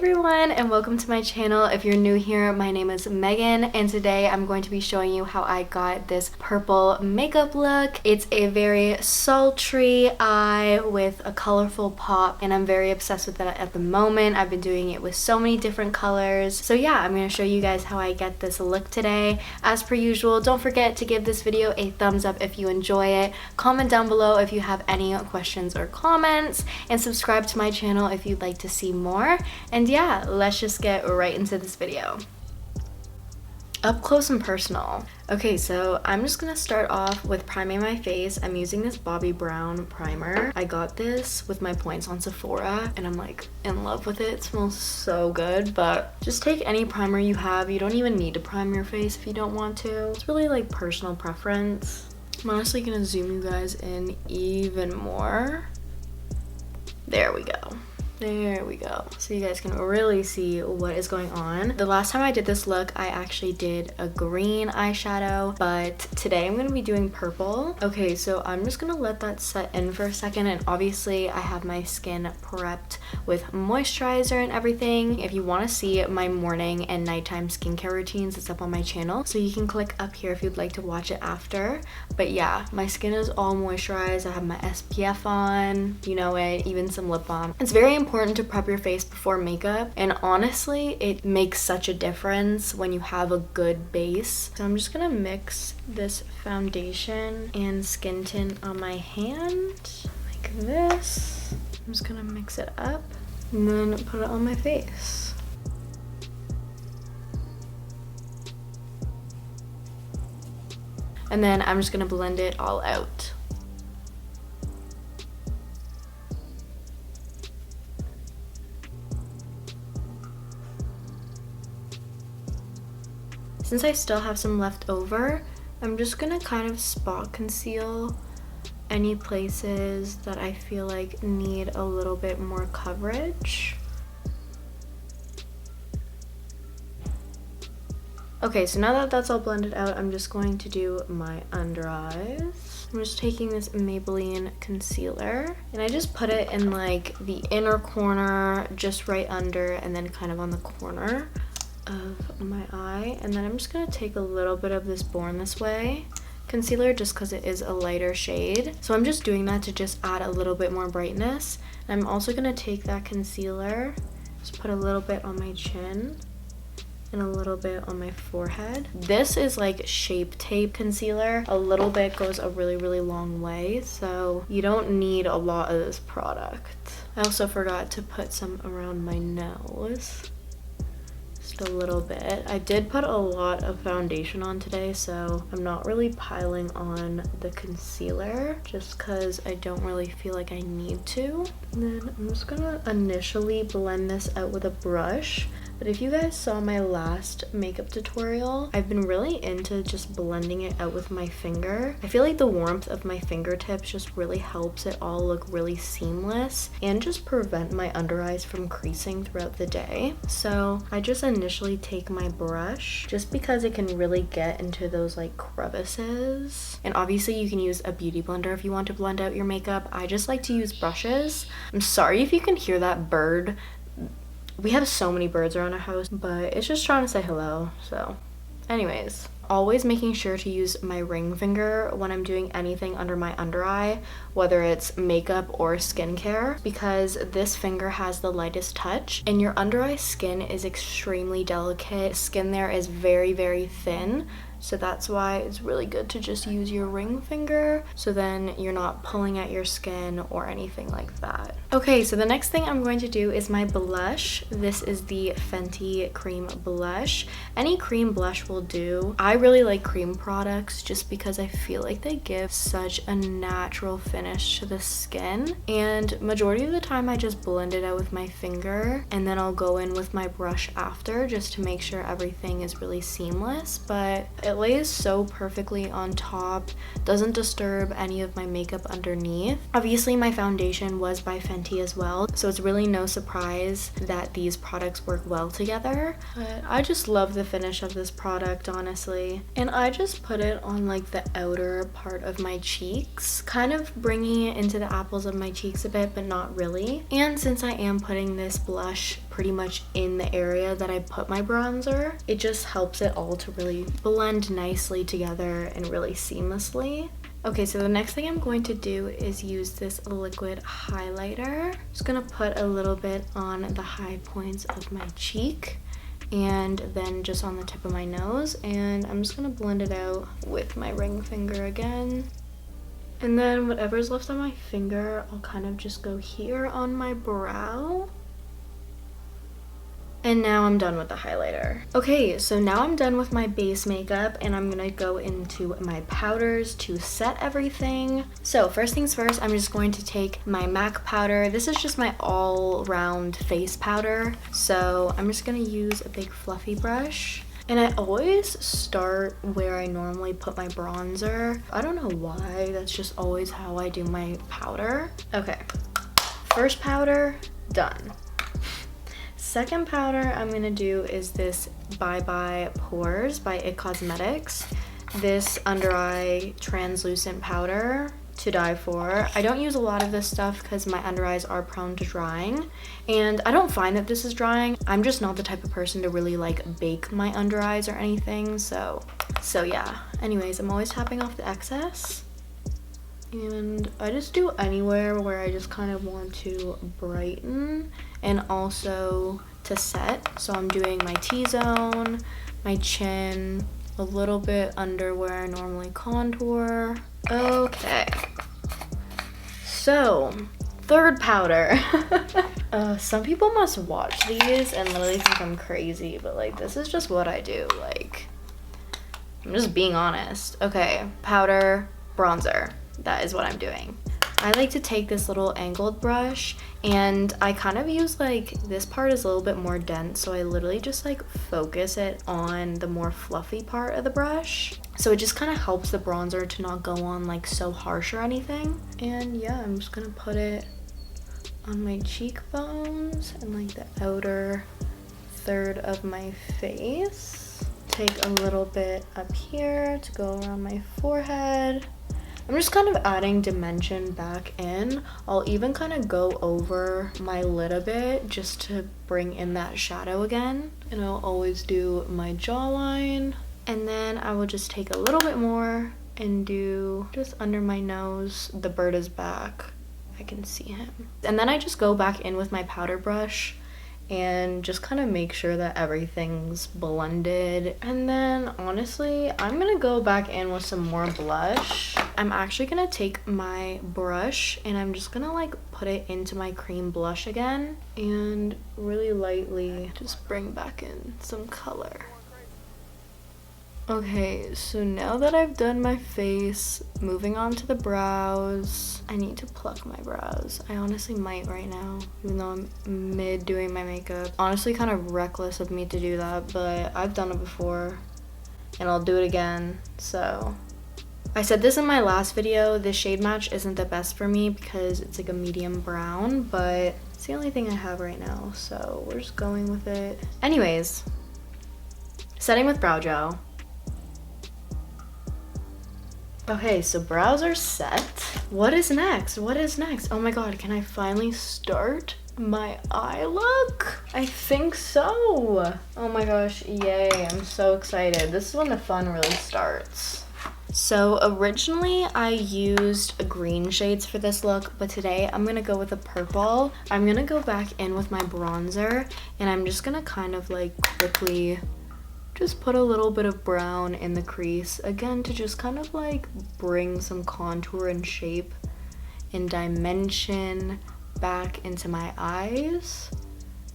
everyone, and welcome to my channel. If you're new here, my name is Megan, and today I'm going to be showing you how I got this purple makeup look. It's a very sultry eye with a colorful pop, and I'm very obsessed with that at the moment. I've been doing it with so many different colors. So yeah, I'm going to show you guys how I get this look today. As per usual, don't forget to give this video a thumbs up if you enjoy it. Comment down below if you have any questions or comments, and subscribe to my channel if you'd like to see more. And yeah, let's just get right into this video. Up close and personal. Okay, so I'm just gonna start off with priming my face. I'm using this Bobbi Brown primer. I got this with my points on Sephora and I'm like in love with it. It smells so good, but just take any primer you have. You don't even need to prime your face if you don't want to. It's really like personal preference. I'm honestly gonna zoom you guys in even more. There we go. There we go. So you guys can really see what is going on. The last time I did this look, I actually did a green eyeshadow, but today I'm going to be doing purple. Okay, so I'm just going to let that set in for a second, and obviously I have my skin prepped with moisturizer and everything. If you want to see my morning and nighttime skincare routines, it's up on my channel, so you can click up here if you'd like to watch it after. But yeah, my skin is all moisturized. I have my SPF on, you know it, even some lip balm. It's very important to prep your face before makeup, and honestly it makes such a difference when you have a good base. So I'm just gonna mix this foundation and skin tint on my hand like this. I'm just gonna mix it up and then put it on my face. And then I'm just gonna blend it all out. Since I still have some left over, I'm just gonna kind of spot conceal any places that I feel like need a little bit more coverage. Okay, so now that that's all blended out, I'm just going to do my under eyes. I'm just taking this Maybelline concealer, and I just put it in like the inner corner, just right under, and then kind of on the corner of my eye. And then I'm just gonna take a little bit of this Born This Way concealer just because it is a lighter shade. So I'm just doing that to just add a little bit more brightness. And I'm also gonna take that concealer, just put a little bit on my chin and a little bit on my forehead. This is like Shape Tape concealer. A little bit goes a really long way, so you don't need a lot of this product. I also forgot to put some around my nose. A little bit. I did put a lot of foundation on today, so I'm not really piling on the concealer just because I don't really feel like I need to. And then I'm just gonna initially blend this out with a brush. But if you guys saw my last makeup tutorial, I've been really into just blending it out with my finger. I feel like the warmth of my fingertips just really helps it all look really seamless and just prevent my under eyes from creasing throughout the day. So I just initially take my brush just because it can really get into those like crevices. And obviously you can use a beauty blender if you want to blend out your makeup. I just like to use brushes. I'm sorry if you can hear that bird. We have so many birds around our house, but it's just trying to say hello. So anyways, always making sure to use my ring finger when I'm doing anything under my under eye, whether it's makeup or skincare, because this finger has the lightest touch, and your under eye skin is extremely delicate. Skin there is very thin. So that's why it's really good to just use your ring finger, so then you're not pulling at your skin or anything like that. Okay, so the next thing I'm going to do is my blush. This is the Fenty Cream Blush. Any cream blush will do. I really like cream products just because I feel like they give such a natural finish to the skin. And majority of the time I just blend it out with my finger, and then I'll go in with my brush after just to make sure everything is really seamless. But it lays so perfectly on top, doesn't disturb any of my makeup underneath. Obviously my foundation was by Fenty as well, so it's really no surprise that these products work well together. But I just love the finish of this product, honestly. And I just put it on like the outer part of my cheeks, kind of bringing it into the apples of my cheeks a bit, but not really. And since I am putting this blush pretty much in the area that I put my bronzer. It just helps it all to really blend nicely together and really seamlessly. Okay, so the next thing I'm going to do is use this liquid highlighter. Just gonna put a little bit on the high points of my cheek and then just on the tip of my nose, and I'm just gonna blend it out with my ring finger again. And then whatever's left on my finger, I'll kind of just go here on my brow. And now I'm done with the highlighter. Okay, so now I'm done with my base makeup and I'm gonna go into my powders to set everything. So first things first, I'm just going to take my MAC powder. This is just my all-round face powder. So I'm just gonna use a big fluffy brush. And I always start where I normally put my bronzer. I don't know why, that's just always how I do my powder. Okay, first powder, done. Second powder I'm gonna do is this Bye Bye Pores by IT Cosmetics. This under eye translucent powder to die for. I don't use a lot of this stuff because my under eyes are prone to drying, and I don't find that this is drying. I'm just not the type of person to really like bake my under eyes or anything, so yeah. Anyways, I'm always tapping off the excess, and I just do anywhere where I just kind of want to brighten and also to set. So I'm doing my T-zone, my chin, a little bit under where I normally contour. Okay, so third powder. Some people must watch these and literally think I'm crazy, but like this is just what I do. Like, I'm just being honest. Okay, powder, bronzer. That is what I'm doing. I like to take this little angled brush and I kind of use like, this part is a little bit more dense, so I literally just like focus it on the more fluffy part of the brush. So it just kind of helps the bronzer to not go on like so harsh or anything. And yeah, I'm just gonna put it on my cheekbones and like the outer third of my face. Take a little bit up here to go around my forehead. I'm just kind of adding dimension back in. I'll even kind of go over my lid a bit just to bring in that shadow again. And I'll always do my jawline. And then I will just take a little bit more and do just under my nose. The bird is back. I can see him. And then I just go back in with my powder brush and just kind of make sure that everything's blended. And then honestly, I'm gonna go back in with some more blush. I'm actually gonna take my brush and I'm just gonna like put it into my cream blush again and really lightly just bring back in some color. Okay, so now that I've done my face, moving on to the brows. I need to pluck my brows. I honestly might right now, even though I'm mid doing my makeup. Honestly, kind of reckless of me to do that, but I've done it before and I'll do it again. So I said this in my last video, this shade match isn't the best for me because it's like a medium brown, but it's the only thing I have right now, so we're just going with it. Anyways, setting with brow gel. Okay, so brows are set. What is next? What is next? Oh my god, can I finally start my eye look? I think so. Oh my gosh, yay, I'm so excited. This is when the fun really starts. So originally I used green shades for this look, but today I'm gonna go with a purple. I'm gonna go back in with my bronzer and I'm just gonna kind of like quickly just put a little bit of brown in the crease again to just kind of like bring some contour and shape and dimension back into my eyes,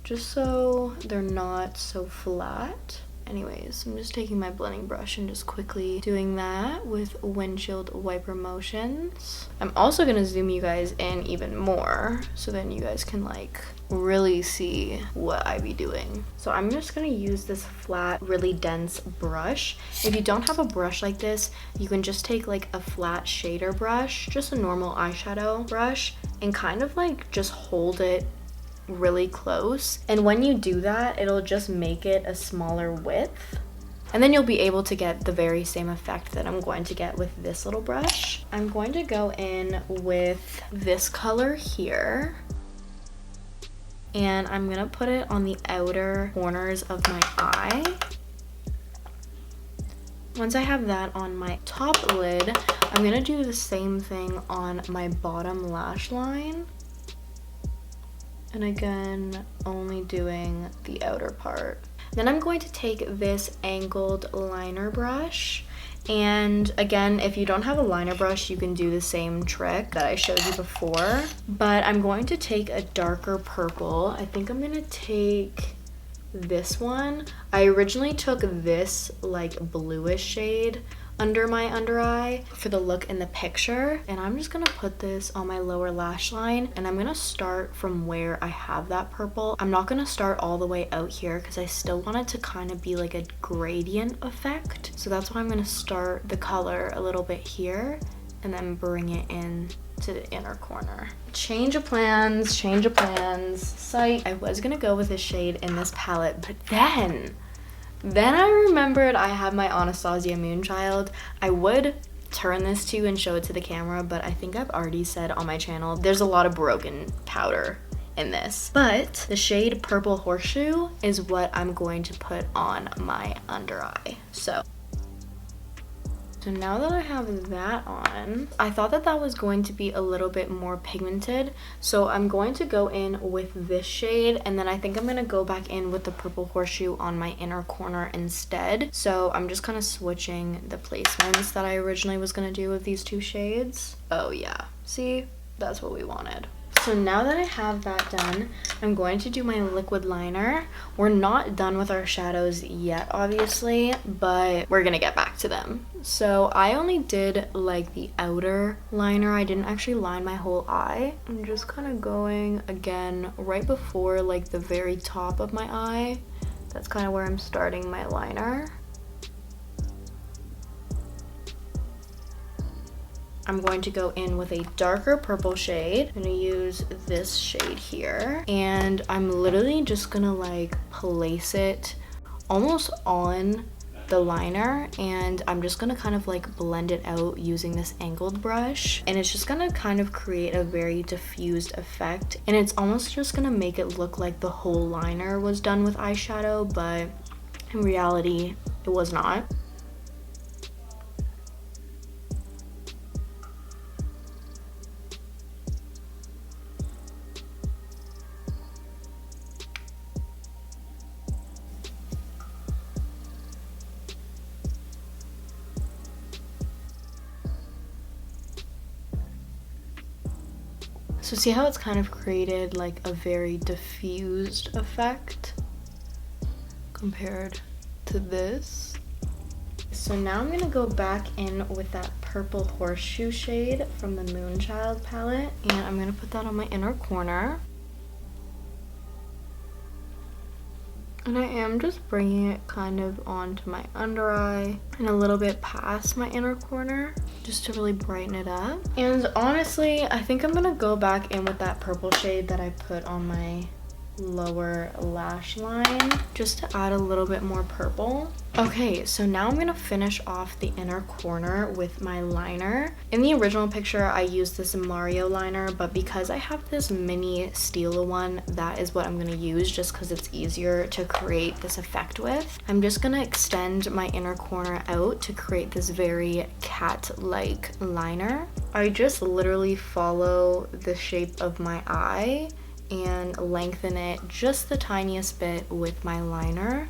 just so they're not so flat. Anyways, I'm just taking my blending brush and just quickly doing that with windshield wiper motions. I'm also gonna zoom you guys in even more so then you guys can like really see what I be doing. So I'm just gonna use this flat, really dense brush. If you don't have a brush like this, you can just take like a flat shader brush, just a normal eyeshadow brush, and kind of like just hold it really close. And when you do that, it'll just make it a smaller width. And then you'll be able to get the very same effect that I'm going to get with this little brush. I'm going to go in with this color here. and I'm gonna put it on the outer corners of my eye. Once I have that on my top lid, I'm gonna do the same thing on my bottom lash line. And again, only doing the outer part. Then I'm going to take this angled liner brush. And again, if you don't have a liner brush, you can do the same trick that I showed you before. But I'm going to take a darker purple. I think I'm gonna take this one. I originally took this like bluish shade under my under eye for the look in the picture, and I'm just gonna put this on my lower lash line, and I'm gonna start from where I have that purple. I'm not gonna start all the way out here because I still want it to kind of be like a gradient effect, so that's why I'm gonna start the color a little bit here and then bring it in to the inner corner. Change of plans, change of plans. Psych. I was gonna go with a shade in this palette, but then I remembered I have my Anastasia Moonchild. I would turn this to and show it to the camera, but I think I've already said on my channel there's a lot of broken powder in this. But the shade Purple Horseshoe is what I'm going to put on my under eye. So now that I have that on, I thought that that was going to be a little bit more pigmented. So I'm going to go in with this shade, and then I think I'm gonna go back in with the Purple Horseshoe on my inner corner instead. So I'm just kind of switching the placements that I originally was gonna do with these two shades. Oh yeah, see, that's what we wanted. So now that I have that done, I'm going to do my liquid liner. We're not done with our shadows yet, obviously, but we're gonna get back to them. So I only did like the outer liner. I didn't actually line my whole eye. I'm just kind of going again right before like the very top of my eye. That's kind of where I'm starting my liner. I'm going to go in with a darker purple shade. I'm gonna use this shade here. And I'm literally just gonna like place it almost on the liner, and I'm just gonna kind of like blend it out using this angled brush. And it's just gonna kind of create a very diffused effect. And it's almost just gonna make it look like the whole liner was done with eyeshadow, but in reality, it was not. So see how it's kind of created like a very diffused effect compared to this? So now I'm gonna go back in with that Purple Horseshoe shade from the Moonchild palette, and I'm gonna put that on my inner corner. And I am just bringing it kind of onto my under eye and a little bit past my inner corner just to really brighten it up. And honestly, I think I'm gonna go back in with that purple shade that I put on my lower lash line just to add a little bit more purple. Okay, so now I'm gonna finish off the inner corner with my liner. In the original picture, I used this Mario liner, but because I have this mini Stila one, that is what I'm gonna use just because it's easier to create this effect with. I'm just gonna extend my inner corner out to create this very cat-like liner. I just literally follow the shape of my eye and lengthen it just the tiniest bit with my liner.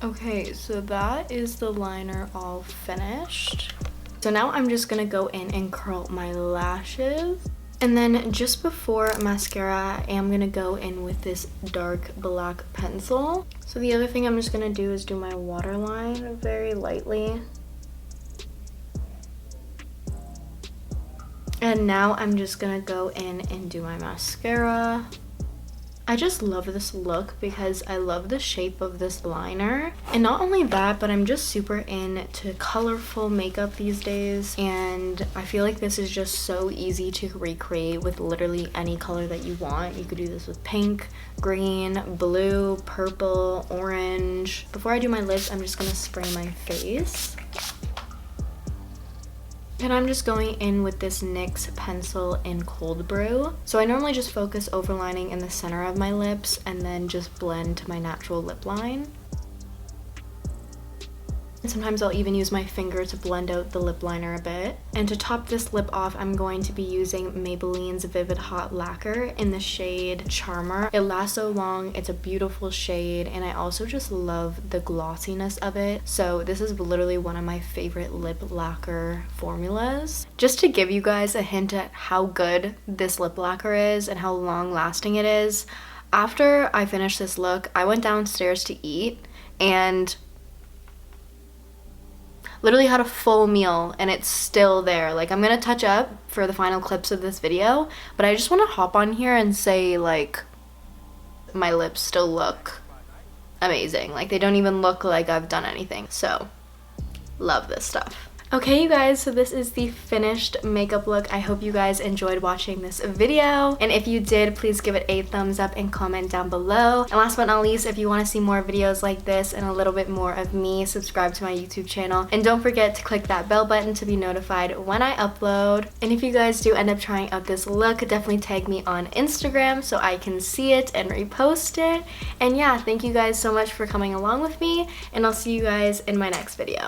Okay, so that is the liner all finished. So now I'm just gonna go in and curl my lashes. And then just before mascara, I am gonna go in with this dark black pencil. So the other thing I'm just gonna do is do my waterline very lightly. And now I'm just gonna go in and do my mascara. I just love this look because I love the shape of this liner. And not only that, but I'm just super into colorful makeup these days. And I feel like this is just so easy to recreate with literally any color that you want. You could do this with pink, green, blue, purple, orange. Before I do my lips, I'm just gonna spray my face. And I'm just going in with this NYX pencil in Cold Brew. So I normally just focus overlining in the center of my lips and then just blend to my natural lip line. And sometimes I'll even use my finger to blend out the lip liner a bit. And to top this lip off, I'm going to be using Maybelline's Vivid Hot Lacquer in the shade Charmer. It lasts so long, it's a beautiful shade, and I also just love the glossiness of it. So this is literally one of my favorite lip lacquer formulas. Just to give you guys a hint at how good this lip lacquer is and how long lasting it is, after I finished this look, I went downstairs to eat and literally had a full meal and it's still there. Like, I'm gonna touch up for the final clips of this video, but I just want to hop on here and say, like, my lips still look amazing. Like, they don't even look like I've done anything. So love this stuff. Okay, you guys, so this is the finished makeup look. I hope you guys enjoyed watching this video, and if you did, please give it a thumbs up and comment down below. And last but not least, if you want to see more videos like this and a little bit more of me, subscribe to my YouTube channel, and don't forget to click that bell button to be notified when I upload. And if you guys do end up trying out this look, definitely tag me on Instagram so I can see it and repost it. And yeah, thank you guys so much for coming along with me, and I'll see you guys in my next video.